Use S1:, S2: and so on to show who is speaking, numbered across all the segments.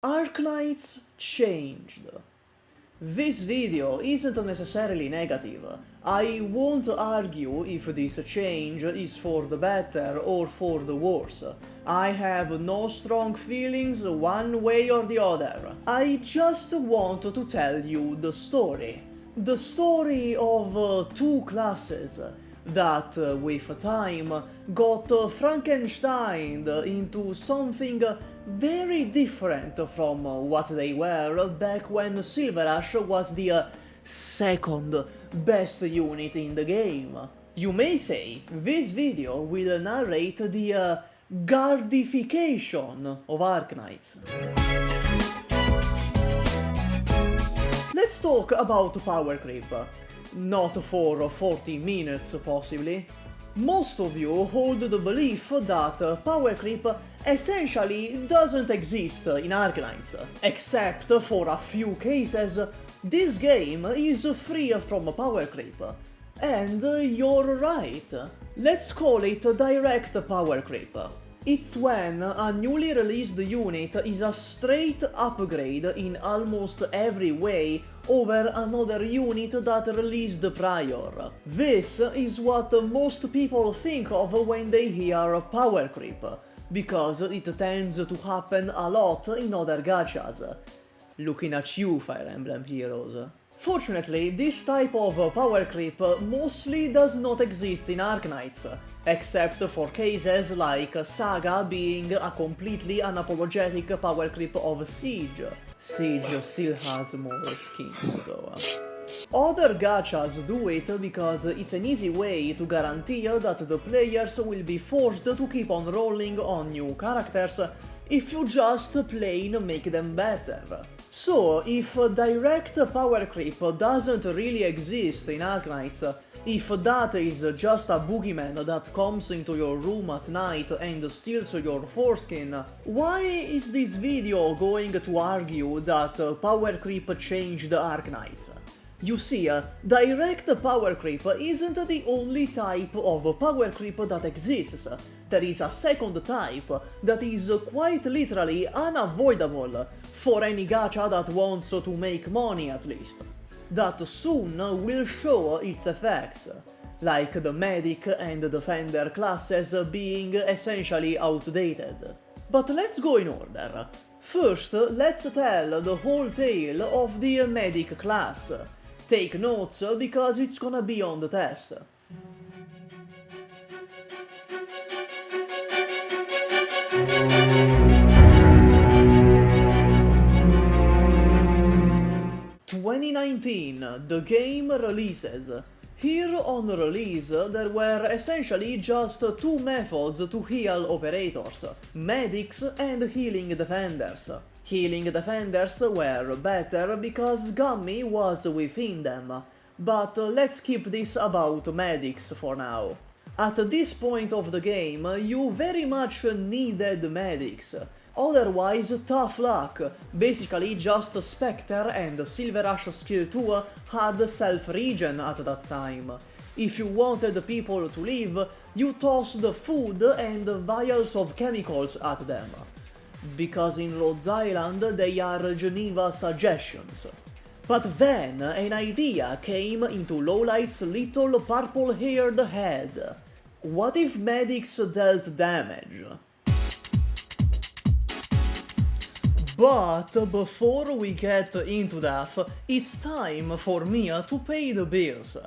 S1: Arknights Changed. This video isn't necessarily negative. I won't argue if this change is for the better or for the worse. I have no strong feelings one way or the other. I just want to tell you the story. The story of two classes that, with time, got Frankensteined into something very different from what they were back when SUPAH was the second best unit in the game. You may say, this video will narrate the guardification of Arknights. Let's talk about Powercreep. Not for 40 minutes, possibly. Most of you hold the belief that Powercreep essentially doesn't exist in Arknights. Except for a few cases, this game is free from Powercreep. And you're right. Let's call it direct Powercreep. It's when a newly released unit is a straight upgrade in almost every way over another unit that released prior. This is what most people think of when they hear Powercreep, because it tends to happen a lot in other gachas. Looking at you, Fire Emblem heroes. Fortunately, this type of power creep mostly does not exist in Arknights, except for cases like Saga being a completely unapologetic power creep of Siege. Siege still has more skins though. Other gachas do it because it's an easy way to guarantee that the players will be forced to keep on rolling on new characters if you just plain make them better. So, if direct power creep doesn't really exist in Arknights, if that is just a boogeyman that comes into your room at night and steals your foreskin, why is this video going to argue that power creep changed Arknights? You see, direct power creep isn't the only type of power creep that exists. There is a second type that is quite literally unavoidable for any gacha that wants to make money at least. That soon will show its effects, like the medic and defender classes being essentially outdated. But let's go in order. First, let's tell the whole tale of the medic class. Take notes because it's gonna be on the test. "2019, the game releases. Here on release, there were essentially just two methods to heal operators, medics and healing defenders. Healing defenders were better because Gummy was within them, but let's keep this about medics for now. At this point of the game, you very much needed medics. Otherwise, tough luck. Basically, just Spectre and SUPAH skill 2 had self-regen at that time. If you wanted people to live, you tossed food and vials of chemicals at them. Because in Rhodes Island they are Geneva suggestions. But then an idea came into Lowlight's little purple-haired head. What if medics dealt damage? But before we get into that, it's time for me to pay the bills.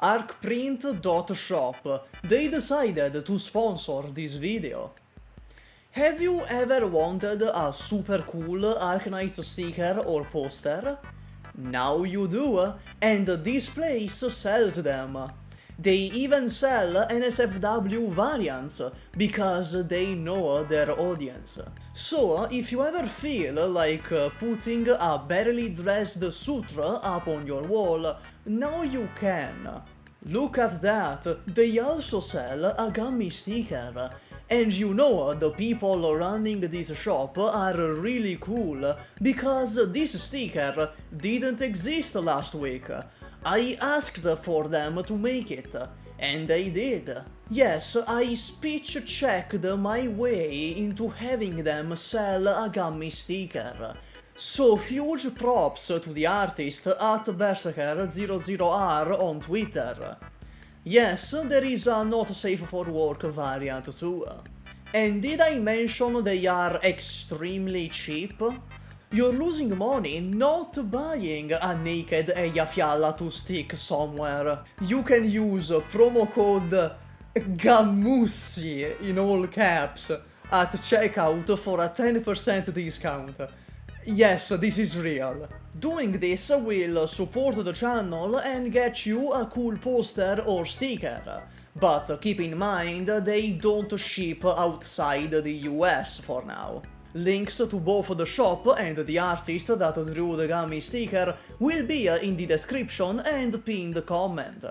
S1: Arkprint.shop, they decided to sponsor this video. Have you ever wanted a super cool Arknights sticker or poster? Now you do, and this place sells them. They even sell NSFW variants, because they know their audience. So, if you ever feel like putting a barely dressed sutra up on your wall, now you can. Look at that, they also sell a Gummy sticker. And you know the people running this shop are really cool, because this sticker didn't exist last week. I asked for them to make it, And they did. Yes, I speech-checked my way into having them sell a Gummy sticker. So huge props to the artist at Berserker00R on Twitter. Yes, there is a not safe for work variant too. And did I mention they are extremely cheap? You're losing money not buying a naked Eyjafjalla to stick somewhere. You can use promo code GAMUSSI in all caps at checkout for a 10% discount. Yes, this is real. Doing this will support the channel and get you a cool poster or sticker. But keep in mind, they don't ship outside the US for now. Links to both the shop and the artist that drew the Gummy sticker will be in the description and pinned comment.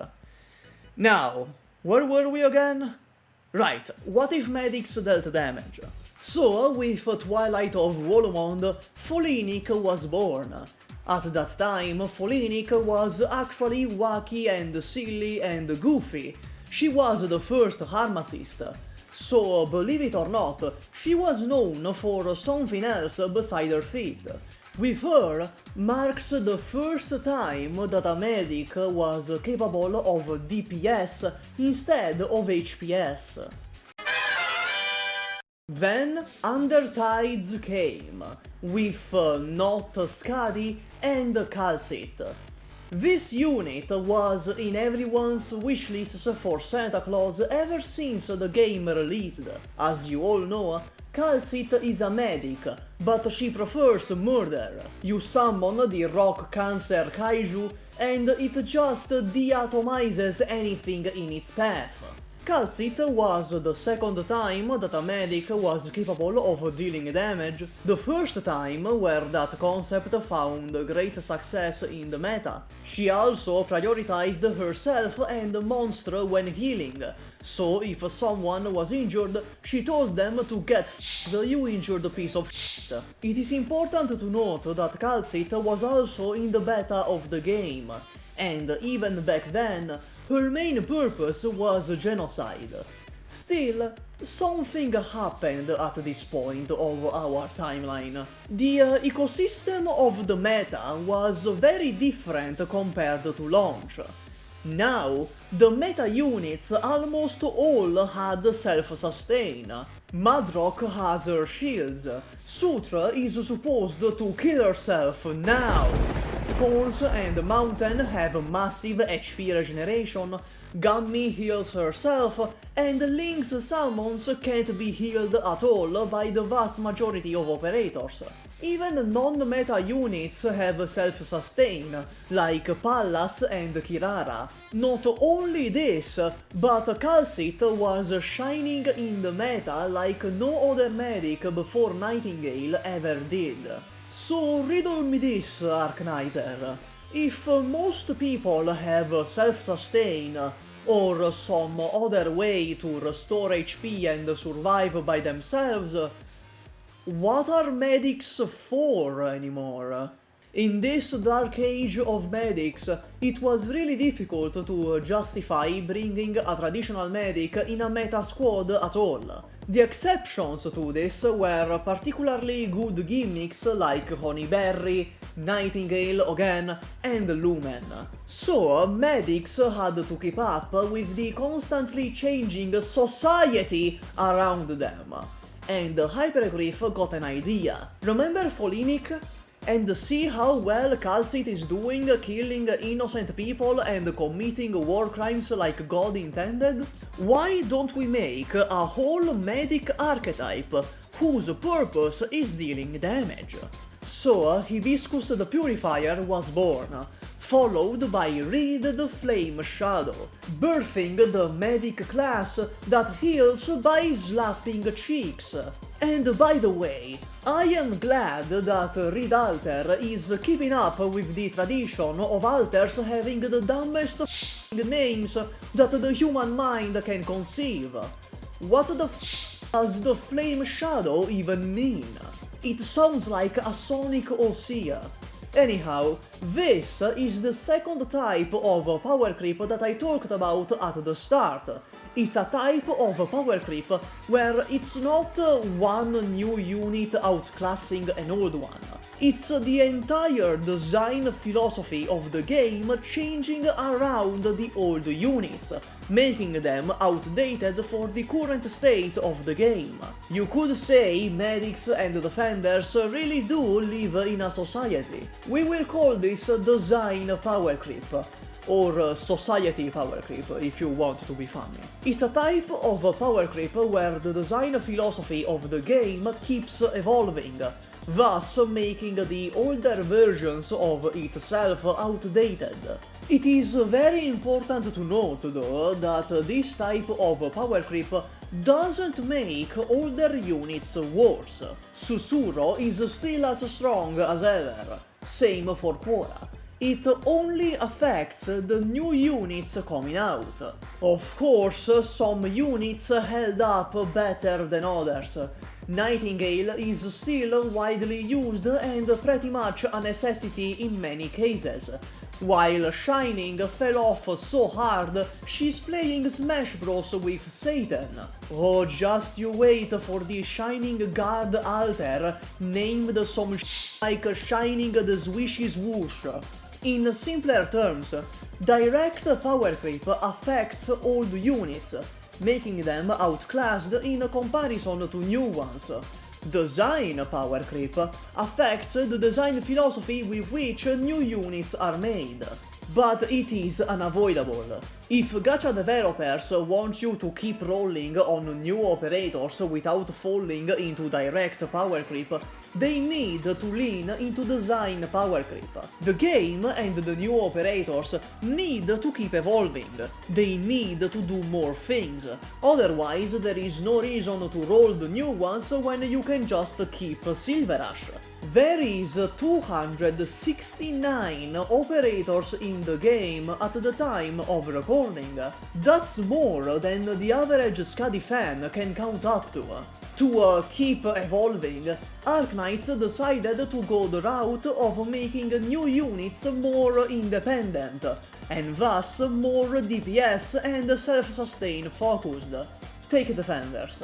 S1: Now, where were we again? Right, what if medics dealt damage? So, with Twilight of Volumond, Folinic was born. At that time, Folinic was actually wacky and silly and goofy. She was the first pharmacist. So, believe it or not, she was known for something else beside her feet. With her, marks the first time that a medic was capable of DPS instead of HPS. Then Undertides came, with Not Skadi and Kal'tsit. This unit was in everyone's wishlists for Santa Claus ever since the game released. As you all know, Kal'tsit is a medic, but she prefers murder. You summon the rock cancer kaiju and it just deatomizes anything in its path. Kal'tsit was the second time that a medic was capable of dealing damage, the first time where that concept found great success in the meta. She also prioritized herself and monster when healing, so if someone was injured, she told them to get f***ed, you injured piece of shit. It is important to note that Kal'tsit was also in the beta of the game, and even back then, her main purpose was genocide. Still, something happened at this point of our timeline. The ecosystem of the meta was very different compared to launch. Now, the meta units almost all had self-sustain. Madrock has her shields, Sutra is supposed to kill herself now. Fawns and Mountain have massive HP regeneration, Gummy heals herself, and Link's summons can't be healed at all by the vast majority of operators. Even non-meta units have self-sustain, like Pallas and Kirara. Not only this, but Kal'tsit was shining in the meta like no other medic before Nightingale ever did. So riddle me this, Arknighter. If most people have self-sustain, or some other way to restore HP and survive by themselves, what are medics for anymore? In this dark age of medics, it was really difficult to justify bringing a traditional medic in a meta squad at all. The exceptions to this were particularly good gimmicks like Honeyberry, Nightingale again, and Lumen. So, medics had to keep up with the constantly changing society around them. And Hypergryph got an idea. Remember Folinic? And see how well Kal'tsit is doing killing innocent people and committing war crimes like God intended? Why don't we make a whole medic archetype whose purpose is dealing damage? So Hibiscus the Purifier was born, followed by Reed the Flame Shadow, birthing the medic class that heals by slapping cheeks. And by the way, I am glad that Reed Alter is keeping up with the tradition of alters having the dumbest names that the human mind can conceive. What the does the Flame Shadow even mean? It sounds like a Sonic Osea. Anyhow, this is the second type of power creep that I talked about at the start. It's a type of power creep where it's not one new unit outclassing an old one. It's the entire design philosophy of the game changing around the old units, making them outdated for the current state of the game. You could say medics and defenders really do live in a society. We will call this design power creep, or society power creep if you want to be funny. It's a type of power creep where the design philosophy of the game keeps evolving, thus making the older versions of itself outdated. It is very important to note though that this type of power creep doesn't make older units worse. Susuro is still as strong as ever, same for Quora. It only affects the new units coming out. Of course, some units held up better than others. Nightingale is still widely used and pretty much a necessity in many cases. While Shining fell off so hard, she's playing Smash Bros with Satan. Oh, just you wait for the Shining Guard alter named some like Shining the Swishy Swoosh. In simpler terms, direct power creep affects old units, making them outclassed in comparison to new ones. Design power creep affects the design philosophy with which new units are made. But it is unavoidable. If gacha developers want you to keep rolling on new operators without falling into direct power creep, they need to lean into design power creep. The game and the new operators need to keep evolving. They need to do more things. Otherwise, there is no reason to roll the new ones when you can just keep Silver Rush. There is 269 operators in the game at the time of recording. That's more than the average Skadi fan can count up to. To keep evolving, Arknights decided to go the route of making new units more independent, and thus more DPS and self-sustain focused. Take Defenders.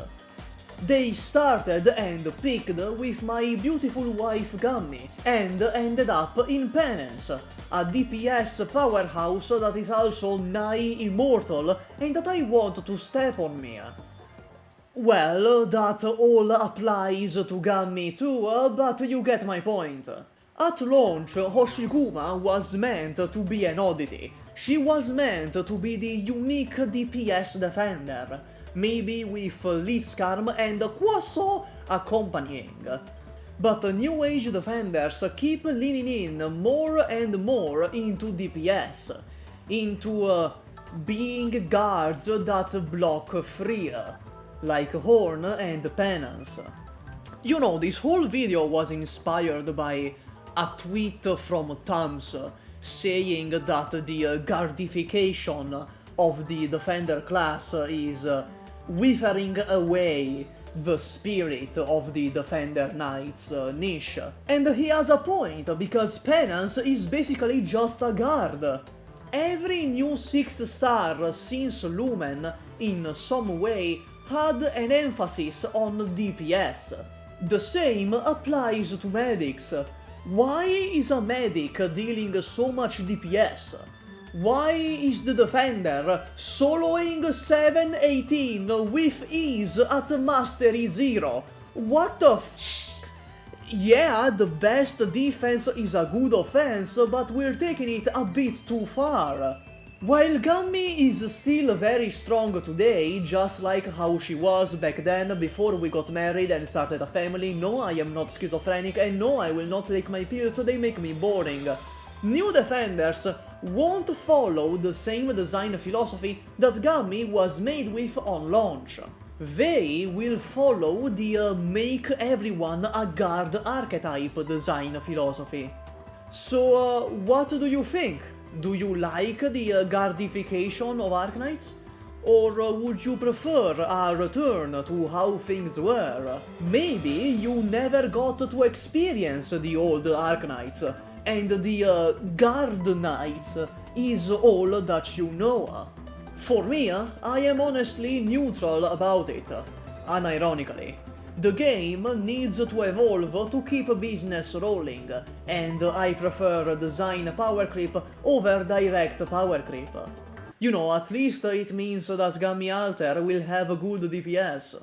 S1: They started and picked with my beautiful wife Gummy, and ended up in Penance, a DPS powerhouse that is also nigh immortal and that I want to step on me. Well, that all applies to Gummy too, but you get my point. At launch, Hoshiguma was meant to be an oddity. She was meant to be the unique DPS defender, maybe with Liskarm and Quasso accompanying. But New Age defenders keep leaning in more and more into DPS, into being guards that block free, like Horn and Penance. You know, this whole video was inspired by a tweet from Tums saying that the guardification of the defender class is withering away the spirit of the Defender Knight's niche. And he has a point, because Penance is basically just a guard. Every new 6-star since Lumen, in some way, had an emphasis on DPS. The same applies to medics. Why is a medic dealing so much DPS? Why is the defender soloing 718 with ease at Mastery 0? What the f***? Yeah, the best defense is a good offense, but we're taking it a bit too far. While Gummy is still very strong today, just like how she was back then before we got married and started a family, no, I am not schizophrenic, and no, I will not take my pills, they make me boring. New defenders won't follow the same design philosophy that Gummy was made with on launch. They will follow the make everyone a guard archetype design philosophy. So, what do you think? Do you like the guardification of Arknights? Or would you prefer a return to how things were? Maybe you never got to experience the old Arknights, and the Guard Knights is all that you know. For me, I am honestly neutral about it, unironically. The game needs to evolve to keep business rolling, and I prefer design power creep over direct power creep. You know, at least it means that Gummy Alter will have good DPS.